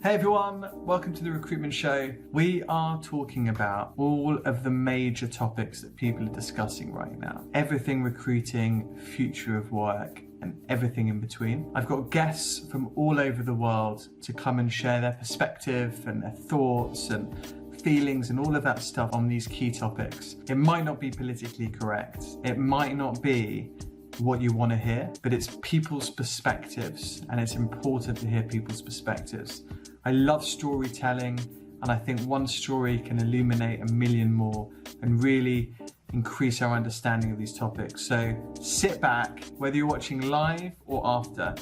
Hey everyone, welcome to the Recruitment Show. We are talking about all of the major topics that people are discussing right now. Everything recruiting, future of work, and everything in between. I've got guests from all over the world to come and share their perspective and their thoughts and feelings and all of that stuff on these key topics. It might not be politically correct. It might not be what you want to hear, but it's people's perspectives, and it's important to hear people's perspectives. I love storytelling, and I think one story can illuminate a million more and really increase our understanding of these topics. So sit back, whether you're watching live or after,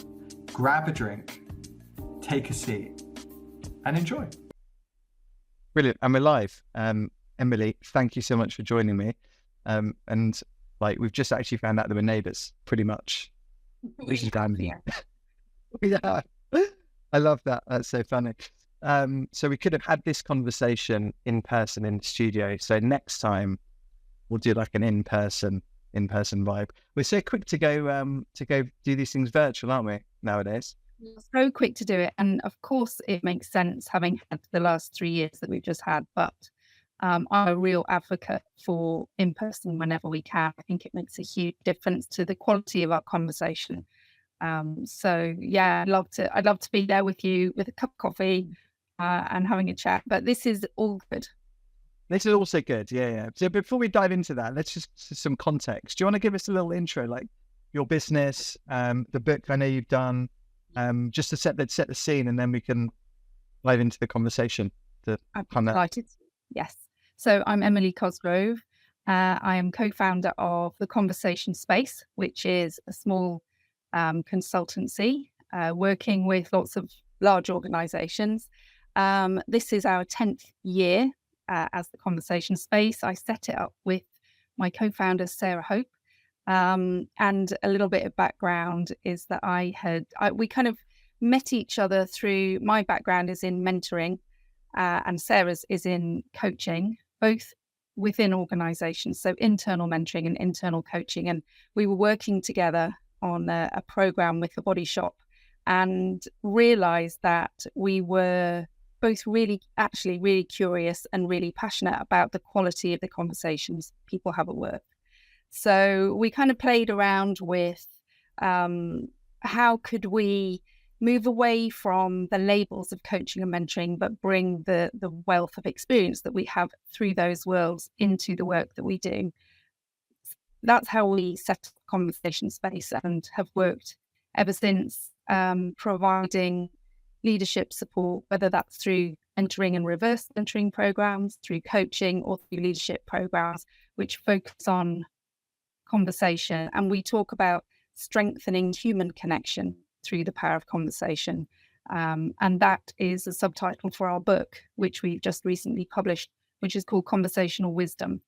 grab a drink, take a seat, and enjoy. Brilliant. And we're live. Emily, thank you so much for joining me. And we've just actually found out that we're neighbours, pretty much. Which is damn here. Yeah. I love that. That's so funny. So we could have had this conversation in person in the studio. So next time we'll do like an in-person vibe. We're so quick to go do these things virtual, aren't we, nowadays? So quick to do it. And of course it makes sense having had the last 3 years that we've just had, but I'm a real advocate for in-person whenever we can. I think it makes a huge difference to the quality of our conversation. So yeah, I'd love to be there with you with a cup of coffee and having a chat, but this is all good. This is also good. Yeah. So before we dive into that, let's just some context. Do you want to give us a little intro, like your business, the book I know you've done, just to set the scene, and then we can dive into the conversation. I'm excited. Yes. So I'm Emily Cosgrove. I am co-founder of the Conversation Space, which is a small consultancy working with lots of large organizations. This is our 10th year as the Conversation Space. I set it up with my co-founder, Sarah Hope. And a little bit of background is that we kind of met each other through, my background is in mentoring and Sarah's is in coaching, both within organizations. So internal mentoring and internal coaching. And we were working together on a program with the Body Shop, and realized that we were both really curious and really passionate about the quality of the conversations people have at work. So we kind of played around with how could we move away from the labels of coaching and mentoring, but bring the wealth of experience that we have through those worlds into the work that we do. That's how we set up Conversation Space and have worked ever since, providing leadership support, whether that's through entering and reverse mentoring programs, through coaching, or through leadership programs, which focus on conversation. And we talk about strengthening human connection through the power of conversation. And that is a subtitle for our book, which we've just recently published, which is called Conversational Wisdom.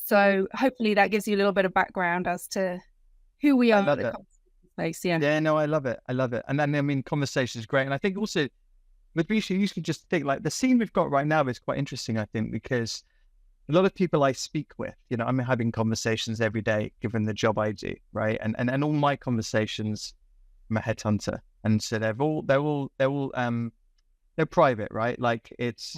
So hopefully that gives you a little bit of background as to who we are at the Conversation Space. Yeah, no, I love it. And then, I mean, conversation is great. And I think also with Risha, you should just think like the scene we've got right now is quite interesting, I think, because a lot of people I speak with, I'm having conversations every day, given the job I do, right? And all my conversations, I'm a headhunter. And so they're private, right? Like it's,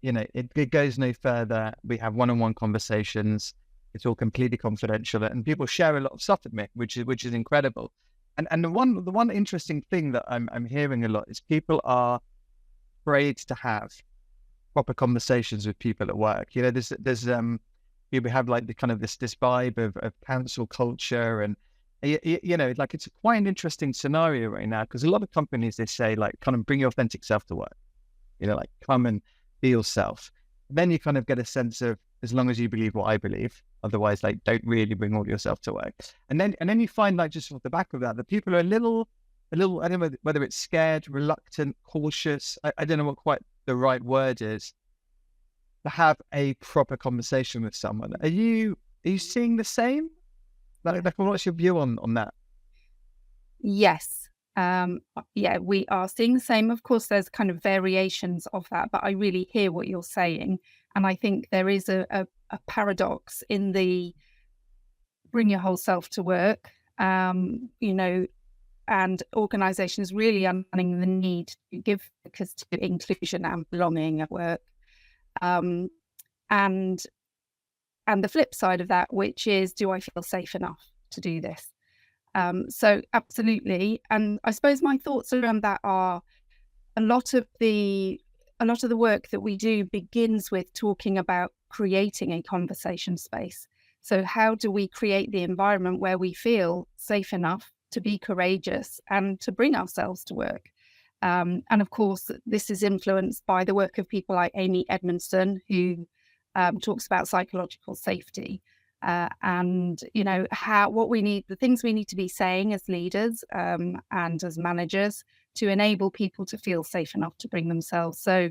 it goes no further. We have one-on-one conversations. It's all completely confidential, and people share a lot of stuff with me, which is incredible. And the one interesting thing that I'm hearing a lot is people are afraid to have proper conversations with people at work. There's we have like the kind of this vibe of council culture, and like it's quite an interesting scenario right now, because a lot of companies, they say like kind of bring your authentic self to work, like come and be yourself. Then you kind of get a sense of, as long as you believe what I believe, otherwise like don't really bring all yourself to work. And then you find, like, just off the back of that people are a little, I don't know whether it's scared, reluctant, cautious. I don't know what quite the right word is, to have a proper conversation with someone. Are you seeing the same? Like what's your view on that? Yes. We are seeing the same. Of course, there's kind of variations of that, but I really hear what you're saying. And I think there is a paradox in the bring your whole self to work, and organisations really understanding the need to give focus to inclusion and belonging at work. And the flip side of that, which is, do I feel safe enough to do this? So absolutely. And I suppose my thoughts around that are a lot of the work that we do begins with talking about creating a conversation space. So how do we create the environment where we feel safe enough to be courageous and to bring ourselves to work? And of course, this is influenced by the work of people like Amy Edmondson, who talks about psychological safety. And the things we need to be saying as leaders and as managers to enable people to feel safe enough to bring themselves. So,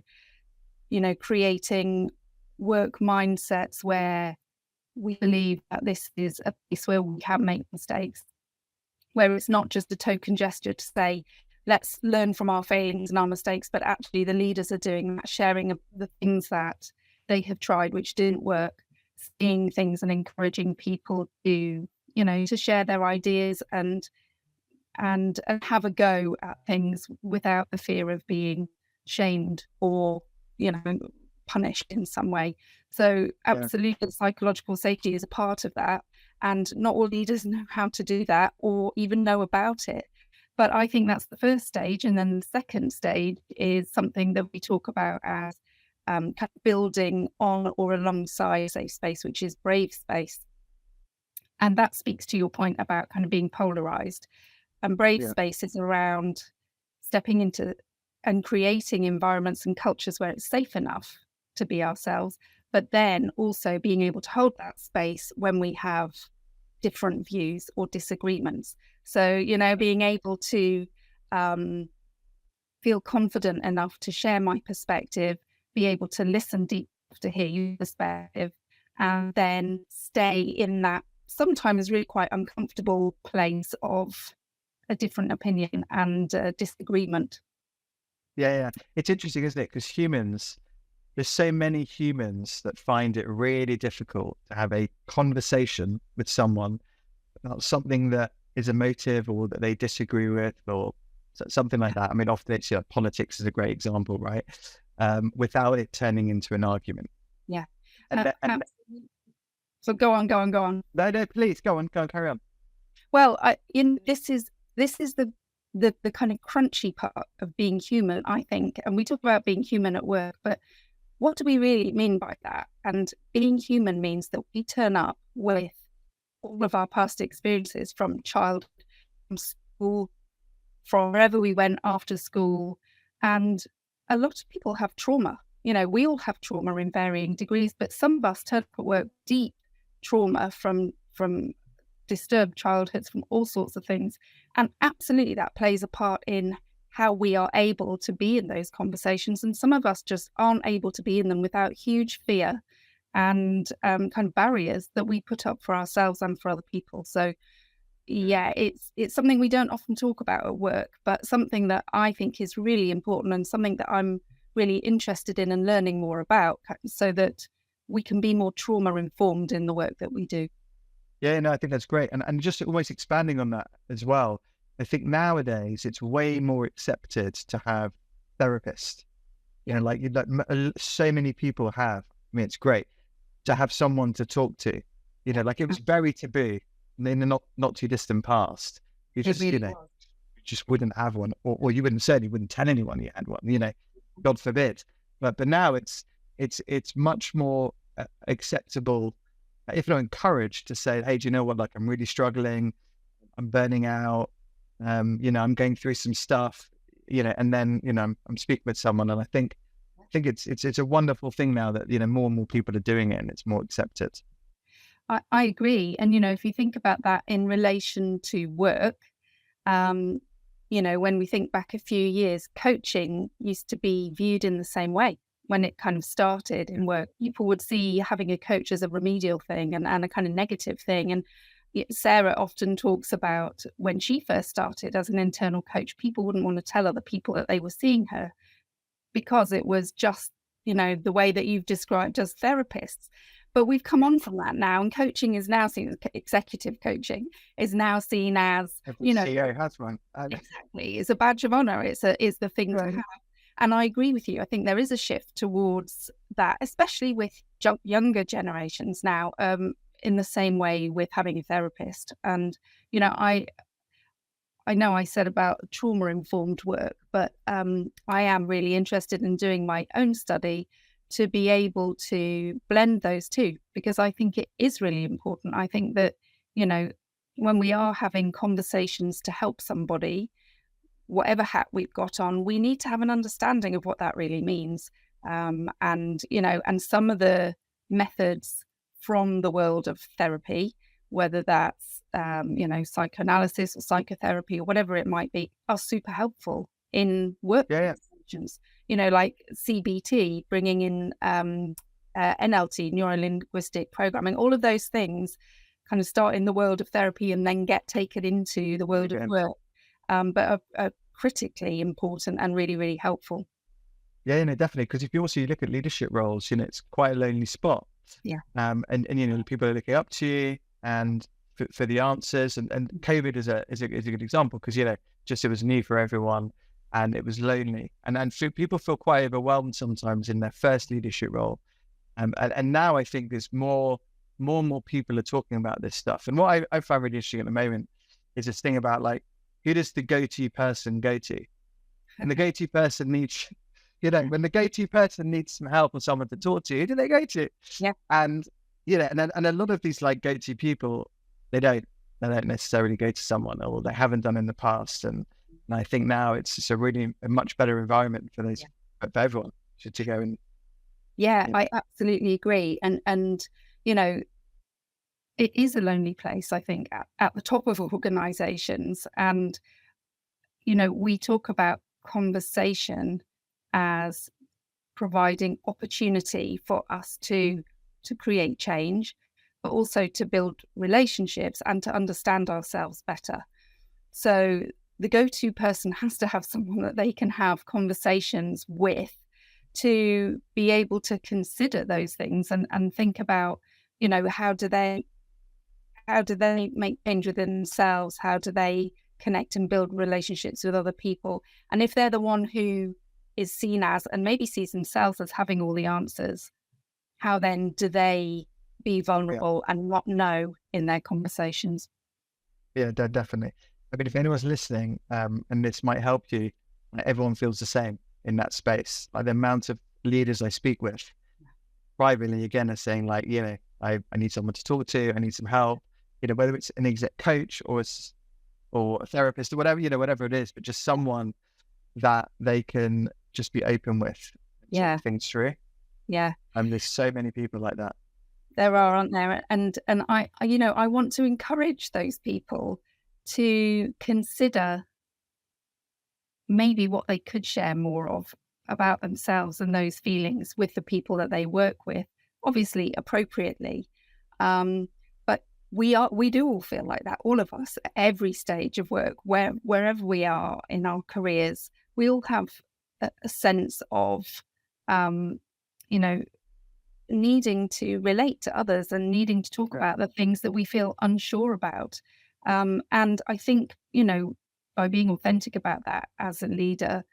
creating work mindsets where we believe that this is a place where we can make mistakes, where it's not just a token gesture to say, let's learn from our failings and our mistakes, but actually the leaders are doing that, sharing of the things that they have tried which didn't work, seeing things and encouraging people to share their ideas and have a go at things without the fear of being shamed or punished in some way. So absolutely, psychological safety is a part of that, and not all leaders know how to do that or even know about it. But I think that's the first stage, and then the second stage is something that we talk about as kind of building on or alongside safe space, which is brave space. And that speaks to your point about kind of being polarized. And brave space is around stepping into and creating environments and cultures where it's safe enough to be ourselves, but then also being able to hold that space when we have different views or disagreements. So, being able to feel confident enough to share my perspective, be able to listen deep to hear your perspective, and then stay in that sometimes really quite uncomfortable place of a different opinion and disagreement. Yeah. It's interesting, isn't it? Because there's so many humans that find it really difficult to have a conversation with someone about something that is emotive or that they disagree with or something like that. I mean, often it's politics is a great example, right? Without it turning into an argument. Yeah. So go on. No, please go on, carry on. Well, this is the kind of crunchy part of being human, I think. And we talk about being human at work, but what do we really mean by that? And being human means that we turn up with all of our past experiences from childhood, from school, from wherever we went after school. And a lot of people have trauma. We all have trauma in varying degrees, but some of us turn up at work deep trauma from disturbed childhoods, from all sorts of things. And absolutely that plays a part in how we are able to be in those conversations. And some of us just aren't able to be in them without huge fear and kind of barriers that we put up for ourselves and for other people. So it's something we don't often talk about at work, but something that I think is really important and something that I'm really interested in and learning more about, so that we can be more trauma informed in the work that we do. Yeah, no, I think that's great. And just almost expanding on that as well, I think nowadays it's way more accepted to have therapists. Like so many people have. I mean, it's great to have someone to talk to. Like it was very taboo in the not too distant past. You just, you just wouldn't have one, or you certainly wouldn't tell anyone you had one. God forbid. But now it's much more acceptable, if not encouraged, to say, hey, do you know what? Like, I'm really struggling. I'm burning out. I'm going through some stuff. And then I'm speaking with someone, and I think it's a wonderful thing now that more and more people are doing it, and it's more accepted. I agree. And if you think about that in relation to work, when we think back a few years, coaching used to be viewed in the same way. When it kind of started in work, people would see having a coach as a remedial thing and a kind of negative thing. And Sarah often talks about when she first started as an internal coach, people wouldn't want to tell other people that they were seeing her because it was just the way that you've described as therapists. But we've come on from that now, and coaching is now seen as executive coaching is now seen as, Every CEO has one. exactly, it's a badge of honor. It's the thing to have. And I agree with you. I think there is a shift towards that, especially with younger generations now, in the same way with having a therapist. And, I know I said about trauma-informed work, but I am really interested in doing my own study to be able to blend those two, because I think it is really important. I think that, when we are having conversations to help somebody, whatever hat we've got on, we need to have an understanding of what that really means. And some of the methods from the world of therapy, whether that's, psychoanalysis or psychotherapy or whatever it might be, are super helpful in work conversations. Like CBT, bringing in NLT, neuro-linguistic programming, all of those things kind of start in the world of therapy and then get taken into the world of work, but are critically important and really, really helpful. Yeah, definitely. Because if you also look at leadership roles, it's quite a lonely spot. Yeah. And people are looking up to you and for the answers. And COVID is a good example, because just it was new for everyone and it was lonely. And people feel quite overwhelmed sometimes in their first leadership role. And now I think there's more and more people are talking about this stuff. And what I find really interesting at the moment is this thing about, like, who does the go-to person go to? And the go-to person needs, when the go-to person needs some help or someone to talk to, who do they go to? Yeah. And, and a lot of these like go-to people, they don't necessarily go to someone, or they haven't done in the past. And I think now it's just a much better environment for those, for everyone to go and. Yeah, I absolutely agree. And it is a lonely place, I think, at the top of organizations. And, we talk about conversation as providing opportunity for us to create change, but also to build relationships and to understand ourselves better. So the go-to person has to have someone that they can have conversations with, to be able to consider those things and think about, how do they make change within themselves? How do they connect and build relationships with other people? And if they're the one who is seen as, and maybe sees themselves as, having all the answers, how then do they be vulnerable and not know in their conversations? Yeah, definitely. I mean, if anyone's listening, and this might help you, everyone feels the same in that space. Like, the amount of leaders I speak with privately, again, are saying, like, I need someone to talk to, I need some help, whether it's an exec coach or a therapist or whatever, whatever it is, but just someone that they can just be open with, talk things through. Yeah. And there's so many people like that. There are, aren't there? And I want to encourage those people to consider maybe what they could share more of about themselves and those feelings with the people that they work with, obviously appropriately. But we do all feel like that, all of us, at every stage of work, wherever we are in our careers, we all have a sense of, needing to relate to others and needing to talk about the things that we feel unsure about. And I think, by being authentic about that as a leader,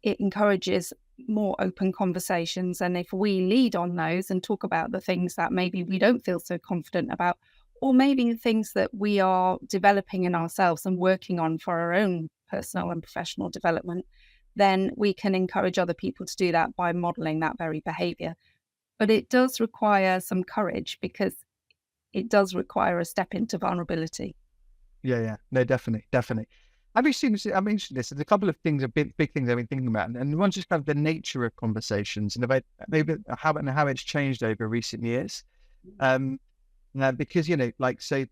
it encourages more open conversations. And if we lead on those and talk about the things that maybe we don't feel so confident about, or maybe the things that we are developing in ourselves and working on for our own personal and professional development, then we can encourage other people to do that by modeling that very behavior. But it does require some courage, because it does require a step into vulnerability. Yeah. No, definitely. Have you seen, I mentioned this, there's a couple of things, big things I've been thinking about, and one's just kind of the nature of conversations and about maybe how it's changed over recent years. Because, like, say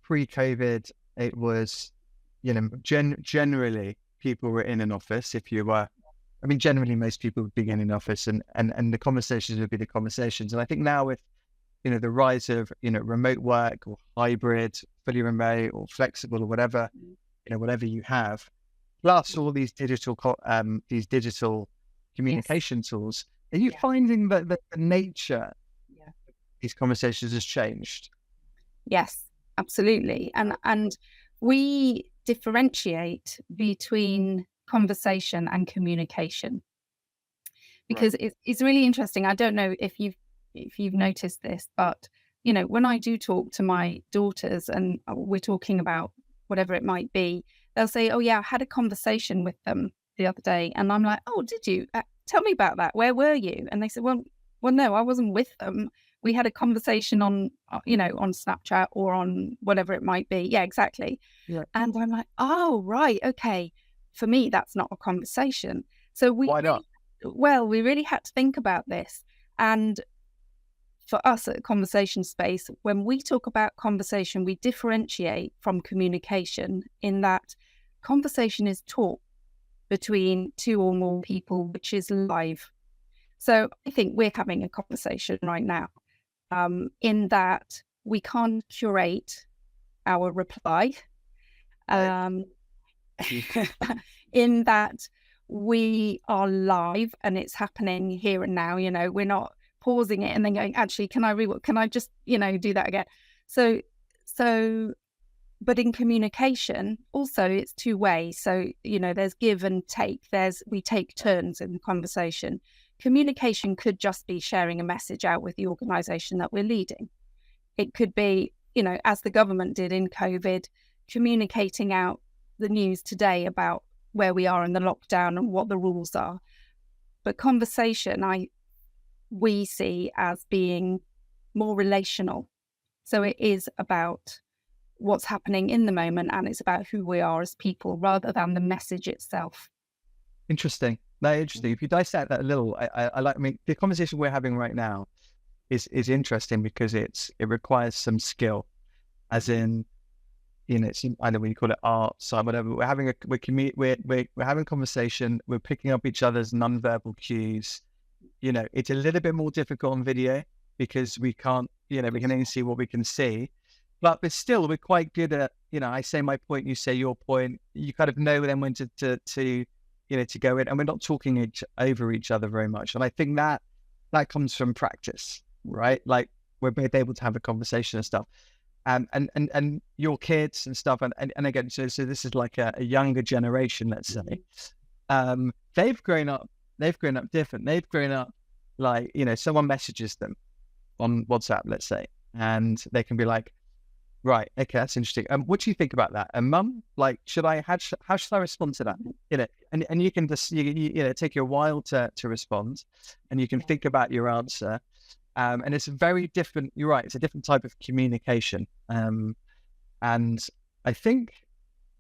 pre-COVID, it was, generally people were in an office. Generally most people would be in an office, and the conversations would be the conversations. And I think now with, the rise of, remote work or hybrid, fully remote or flexible or whatever, whatever you have, plus all these digital communication tools, Are you Yeah. finding that the nature Yeah. of these conversations has changed? Yes, absolutely. And we differentiate between conversation and communication Right. because it's really interesting. I don't know if you've noticed this, but you know, when I do talk to my daughters and we're talking about whatever it might be, they'll say, "Oh yeah, I had a conversation with them the other day," and I'm like, "Oh, did you? Tell me about that. Where were you?" And they said, "Well, no, I wasn't with them. We had a conversation on, on Snapchat or on whatever it might be." Yeah, exactly. Yeah. And I'm like, "Oh, right, okay." For me, that's not a conversation. So Why not? we really had to think about this. And for us at Conversation Space, when we talk about conversation, we differentiate from communication in that conversation is talk between two or more people, which is live. So I think we're having a conversation right now, in that we can't curate our reply, um, in that we are live and it's happening here and now. You know, we're not pausing it and then going, actually, can I just, do that again? So, so, but in communication, also it's two ways. So, there's give and take. We take turns in the conversation. Communication could just be sharing a message out with the organization that we're leading. It could be, as the government did in COVID, communicating out the news today about where we are in the lockdown and what the rules are. But conversation, we see as being more relational. So it is about what's happening in the moment and it's about who we are as people rather than the message itself. Interesting. No, interesting. If you dissect that a little, I mean, the conversation we're having right now is interesting because it requires some skill, as in, it's, I don't know when you call it art, so whatever. We're having we're having conversation. We're picking up each other's nonverbal cues. It's a little bit more difficult on video because we can't, we can only see what we can see. But still, we're quite good at, I say my point, you say your point. You kind of know then when to go in, and we're not talking over each other very much. And I think that comes from practice, right? Like we're both able to have a conversation and stuff. And your kids and stuff, and again, so this is like a younger generation, let's say. They've grown up different. They've grown up like, someone messages them on WhatsApp, let's say, and they can be like, right, okay, that's interesting. What do you think about that? And mum, like, how should I respond to that? And you can just, take you a while to respond, and you can think about your answer. And it's a very different, you're right, it's a different type of communication. And I think,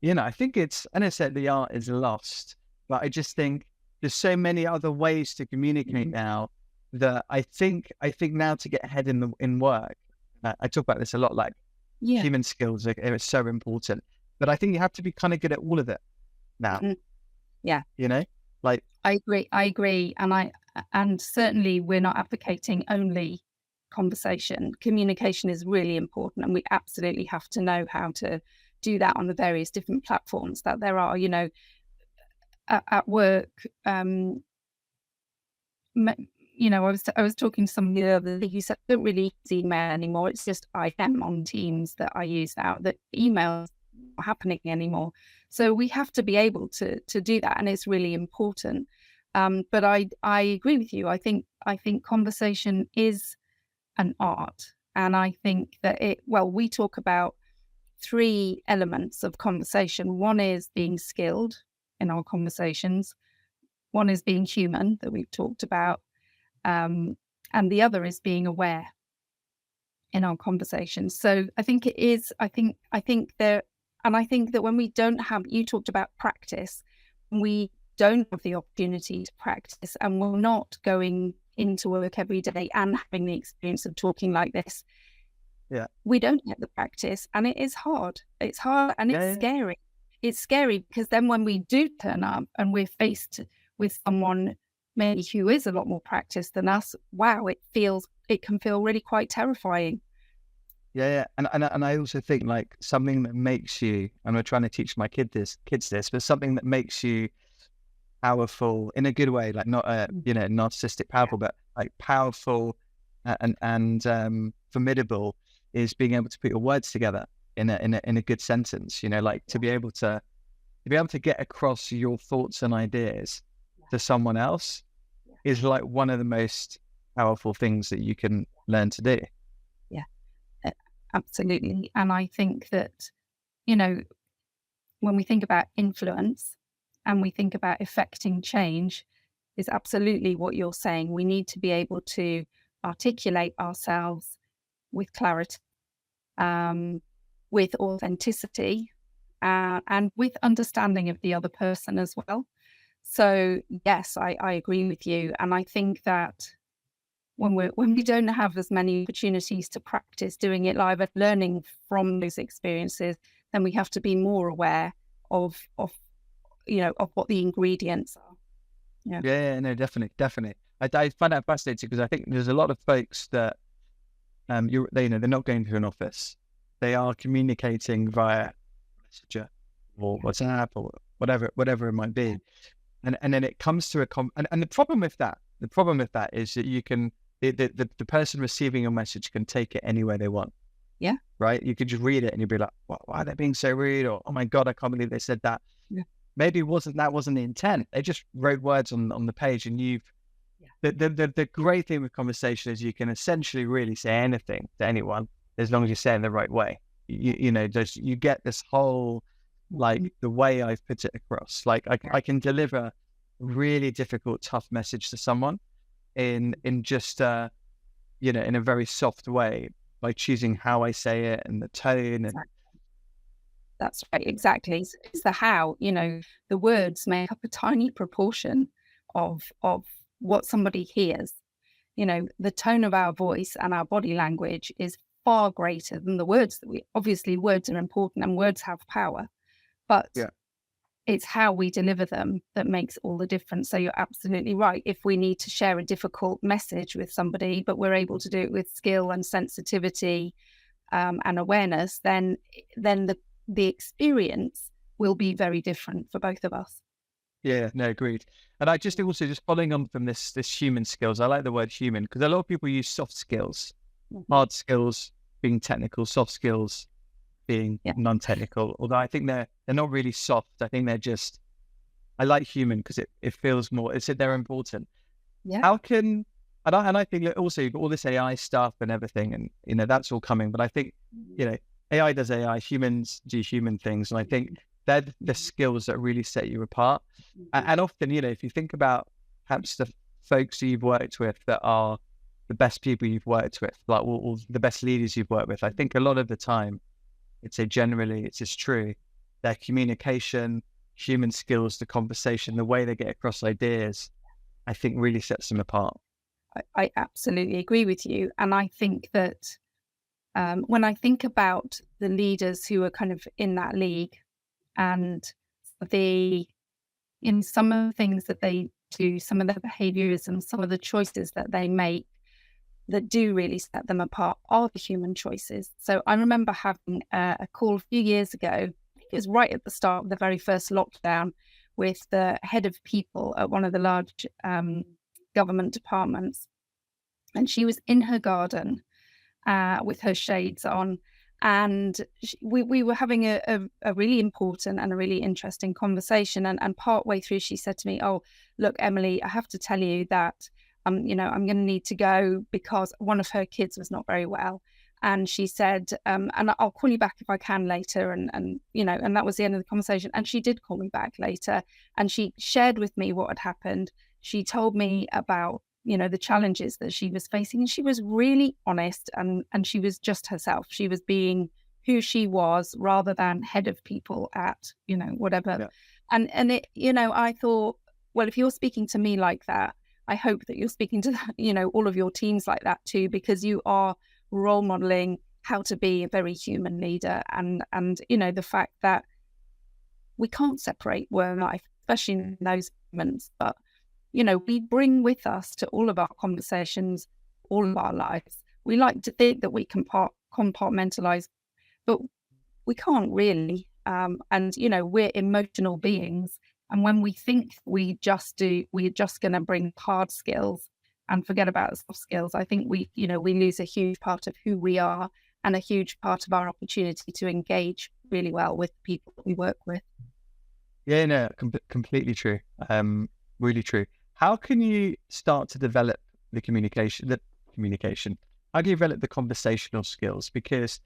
it's, and I said the art is lost, but I just think there's so many other ways to communicate now that I think now to get ahead in work, I talk about this a lot, like human skills are so important, but I think you have to be kind of good at all of it now. Yeah. Like I agree. And certainly we're not advocating only conversation. Communication is really important, and we absolutely have to know how to do that on the various different platforms that there are, at work. I was talking to somebody the other day who said, I don't really use email anymore. It's just IM on Teams that I use now, that email is not happening anymore. So we have to be able to do that, and it's really important. But I agree with you. I think conversation is an art. And I think that we talk about three elements of conversation. One is being skilled in our conversations. One is being human, that we've talked about. And the other is being aware in our conversations. So I think it is, I think that when we don't have, you talked about practice, we don't have the opportunity to practice, and we're not going into work every day and having the experience of talking like this. Yeah. We don't get the practice, and it is hard. It's hard, and it's scary. It's scary because then when we do turn up and we're faced with someone maybe who is a lot more practiced than us, wow, it can feel really quite terrifying. Yeah. And I also think like something that makes you, and we're trying to teach my kids this, but something that makes you powerful in a good way, like not narcissistic powerful, but like powerful and formidable is being able to put your words together in a good sentence. Like to be able to get across your thoughts and ideas to someone else is like one of the most powerful things that you can learn to do. Yeah, absolutely. And I think that, when we think about influence and we think about affecting change, is absolutely what you're saying. We need to be able to articulate ourselves with clarity, with authenticity, and with understanding of the other person as well. So yes, I agree with you. And I think that when we don't have as many opportunities to practice doing it live and learning from those experiences, then we have to be more aware of what the ingredients are. Yeah, no, definitely. I find that fascinating because I think there's a lot of folks that they're not going to an office. They are communicating via Messenger or WhatsApp or whatever it might be. And then it comes to and the problem with that is that you can the person receiving your message can take it anywhere they want. Yeah. Right. You could just read it and you'd be like, why are they being so rude? Or, oh my God, I can't believe they said that. Yeah. Maybe that wasn't the intent. They just wrote words on the page, and the great thing with conversation is you can essentially really say anything to anyone as long as you say it in the right way. You get this whole, like the way I've put it across, like I can deliver a really difficult, tough message to someone in just in a very soft way by choosing how I say it and the tone. And that's right, exactly. It's the how. The words make up a tiny proportion of what somebody hears. The tone of our voice and our body language is far greater than the words that obviously words are important and words have power, but it's how we deliver them that makes all the difference. So you're absolutely right. If we need to share a difficult message with somebody, but we're able to do it with skill and sensitivity and awareness, then the experience will be very different for both of us. Yeah, no, agreed. And I just also just following on from this human skills. I like the word human because a lot of people use soft skills, hard skills being technical, soft skills being non-technical. Although I think they're not really soft. I think they're just. I like human because it feels more. They're important. Yeah. How can and I think that also you've got all this AI stuff and everything, and that's all coming. But I think AI does AI, humans do human things, and I think they're the skills that really set you apart. And often, if you think about perhaps the folks who you've worked with that are the best people you've worked with, like or the best leaders you've worked with, I think a lot of the time, I'd say generally it's just true, their communication, human skills, the conversation, the way they get across ideas, I think really sets them apart. I absolutely agree with you. And I think that when I think about the leaders who are kind of in that league and some of the things that they do, some of their behaviors and some of the choices that they make that do really set them apart are the human choices. So I remember having a call a few years ago, I think it was right at the start of the very first lockdown, with the head of people at one of the large government departments. And she was in her garden with her shades on. And we were having a really important and a really interesting conversation. And partway through, she said to me, "Oh, look, Emily, I have to tell you that, I'm going to need to go because one of her kids was not very well." And she said, and I'll call you back if I can later. And that was the end of the conversation. And she did call me back later, and she shared with me what had happened. She told me about, the challenges that she was facing. And she was really honest, and she was just herself. She was being who she was rather than head of people at, whatever. Yeah. And it, I thought, well, if you're speaking to me like that, I hope that you're speaking to, all of your teams like that too, because you are role modeling how to be a very human leader. And the fact that we can't separate work and life, especially in those moments, but we bring with us to all of our conversations, all of our lives. We like to think that we can compartmentalize, but we can't really. And we're emotional beings, And when we think we're just going to bring hard skills and forget about the soft skills, I think we lose a huge part of who we are and a huge part of our opportunity to engage really well with the people that we work with. Yeah, no, completely true. Really true. How can you start to develop the communication? How do you develop the conversational skills? Because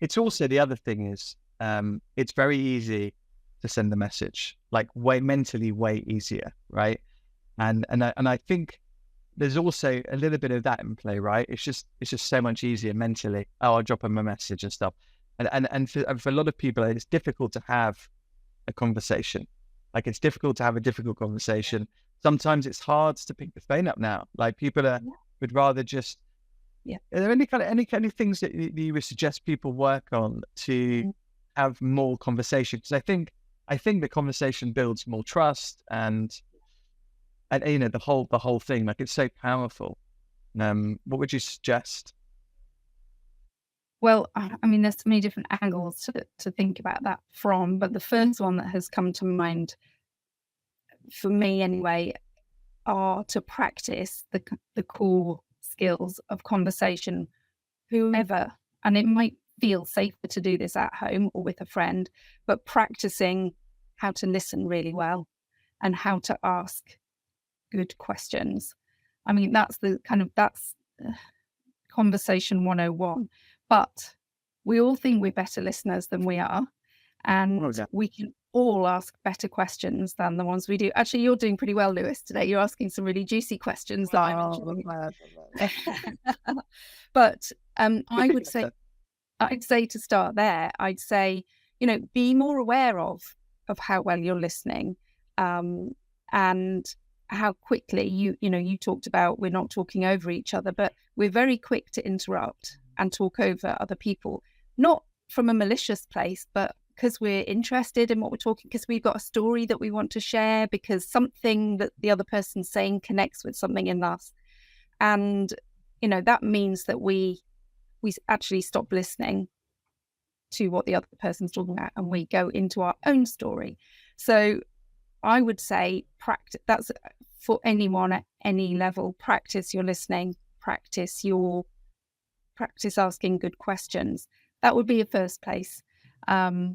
it's also, the other thing is, it's very easy to send a message, like mentally way easier, right? And I think there's also a little bit of that in play, right? It's just so much easier mentally. Oh, I'll drop them a message and stuff. And for a lot of people, it's difficult to have a conversation. Like, it's difficult to have a difficult conversation. Sometimes it's hard to pick the phone up now. Like, people would rather just. Yeah. Are there any kind of things that you would suggest people work on to have more conversation? Because I think the conversation builds more trust, and the whole thing, like, it's so powerful. What would you suggest? Well, I mean, there's so many different angles to think about that from, but the first one that has come to mind for me anyway are to practice the core skills of conversation, whoever, and it might feel safer to do this at home or with a friend, but practicing how to listen really well and how to ask good questions. I mean, that's conversation 101. But we all think we're better listeners than we are. And we can all ask better questions than the ones we do. Actually, you're doing pretty well, Lewis, today. You're asking some really juicy questions that I'm enjoying. But I'd say to start there, I'd say, be more aware of how well you're listening, and how quickly you talked about, we're not talking over each other, but we're very quick to interrupt and talk over other people, not from a malicious place, but because we're interested in what we're talking, because we've got a story that we want to share, because something that the other person's saying connects with something in us. And, that means that we actually stop listening to what the other person's talking about and we go into our own story. So I would say practice, that's for anyone at any level, practice your listening, practice asking good questions. That would be a first place. No,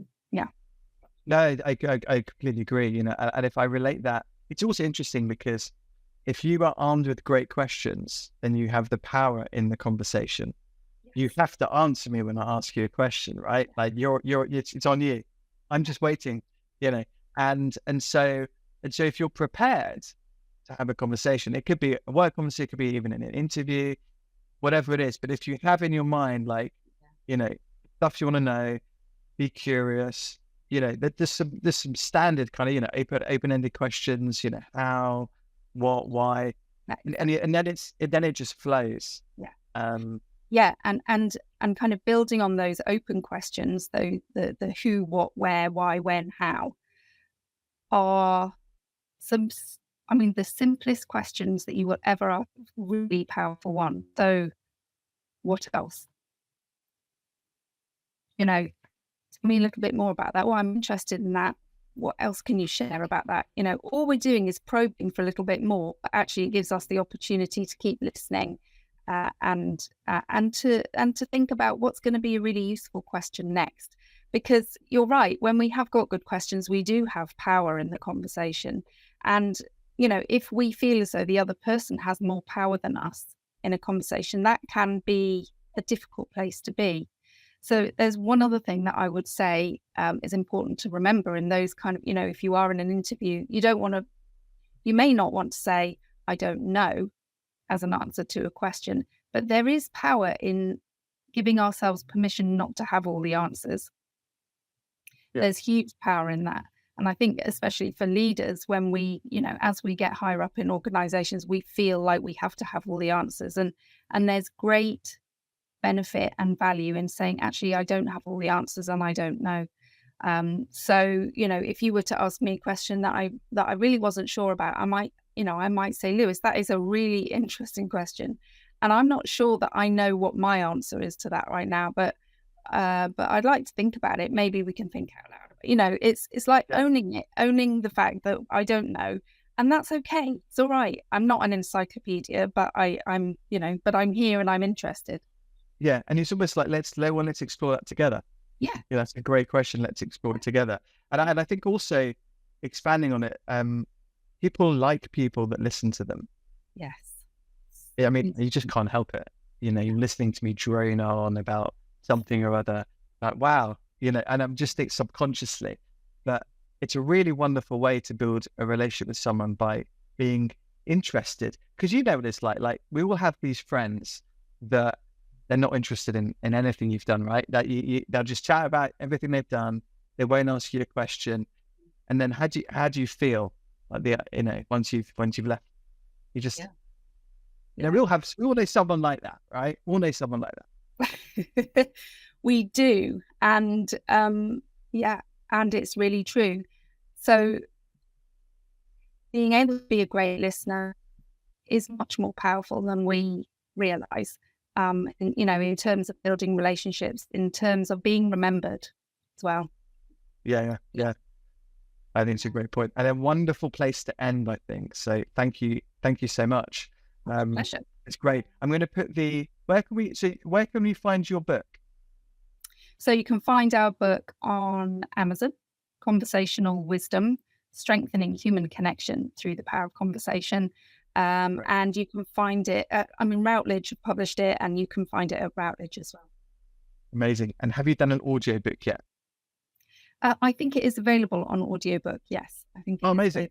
I completely agree. And if I relate that, it's also interesting because if you are armed with great questions, then you have the power in the conversation. Yes. You have to answer me when I ask you a question, right? Like, it's on you. I'm just waiting, and so if you're prepared to have a conversation, it could be a work conversation, it could be even in an interview, whatever it is. But if you have in your mind, like, stuff you want to know, be curious, there's some standard kind of, open-ended questions, how, what, why, and then it just flows. Yeah. And kind of building on those open questions, though, the who, what, where, why, when, how are the simplest questions that you will ever ask, really powerful one. So what else? Tell me a little bit more about that. Well, I'm interested in that. What else can you share about that? All we're doing is probing for a little bit more, but actually it gives us the opportunity to keep listening, and to think about what's going to be a really useful question next. Because you're right, when we have got good questions, we do have power in the conversation. And, if we feel as though the other person has more power than us in a conversation, that can be a difficult place to be. So there's one other thing that I would say is important to remember in those kind of, if you are in an interview, you may not want to say, I don't know, as an answer to a question, but there is power in giving ourselves permission not to have all the answers. Yeah. There's huge power in that. And I think especially for leaders, when we, as we get higher up in organizations, we feel like we have to have all the answers. And there's great benefit and value in saying, actually, I don't have all the answers and I don't know. So, if you were to ask me a question that I really wasn't sure about, I might say, Lewis, that is a really interesting question. And I'm not sure that I know what my answer is to that right now, but but I'd like to think about it. Maybe we can think out loud. You know, it's like owning it, owning the fact that I don't know, and that's okay. It's all right. I'm not an encyclopedia, but I'm you know, but I'm here and I'm interested. Yeah, and it's almost like let's explore that together. Yeah, That's a great question. Let's explore it together. And I think also expanding on it, people like people that listen to them. yes. I mean, you just can't help it. You know, you're listening to me drone on about something or other, like, wow, you know, and I'm just think subconsciously that it's a really wonderful way to build a relationship with someone by being interested. Because you know what it's like we will have these friends that they're not interested in anything you've done, right? That they'll just chat about everything they've done. They won't ask you a question. And then how do you feel like once you've left? You just you know, we all know someone like that, right? We all know someone like that. We do. And and it's really true. So being able to be a great listener is much more powerful than we realize. You know, in terms of building relationships, in terms of being remembered as well. Yeah. I think it's a great point and a wonderful place to end, I think. So thank you so much. Pleasure. It's great. I'm going to put where can we find your book? So you can find our book on Amazon, Conversational Wisdom, Strengthening Human Connection Through the Power of Conversation. And you can find it Routledge published it, and you can find it at Routledge as well. Amazing. And have you done an audio book yet? I think it is available on audiobook. Yes, I think. Amazing.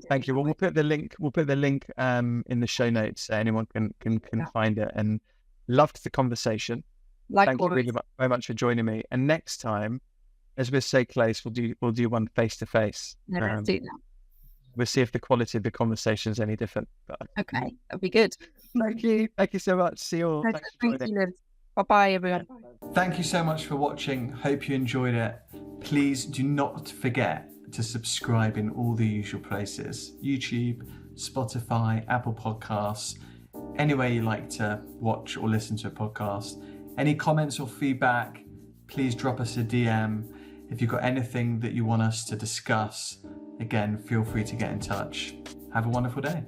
Thank you. Well, we'll put the link in the show notes so anyone can find it. And loved the conversation. Thank you really very much for joining me. And next time, as we're so close, we'll do one face to face. Let's do that. We'll see if the quality of the conversation is any different. But okay, that'd be good. Thank you so much. See you all. Thanks for joining. Liv. Bye-bye, everyone. Thank you so much for watching. Hope you enjoyed it. Please do not forget to subscribe in all the usual places: YouTube, Spotify, Apple Podcasts, anywhere you like to watch or listen to a podcast. Any comments or feedback, please drop us a DM. If you've got anything that you want us to discuss, again, feel free to get in touch. Have a wonderful day.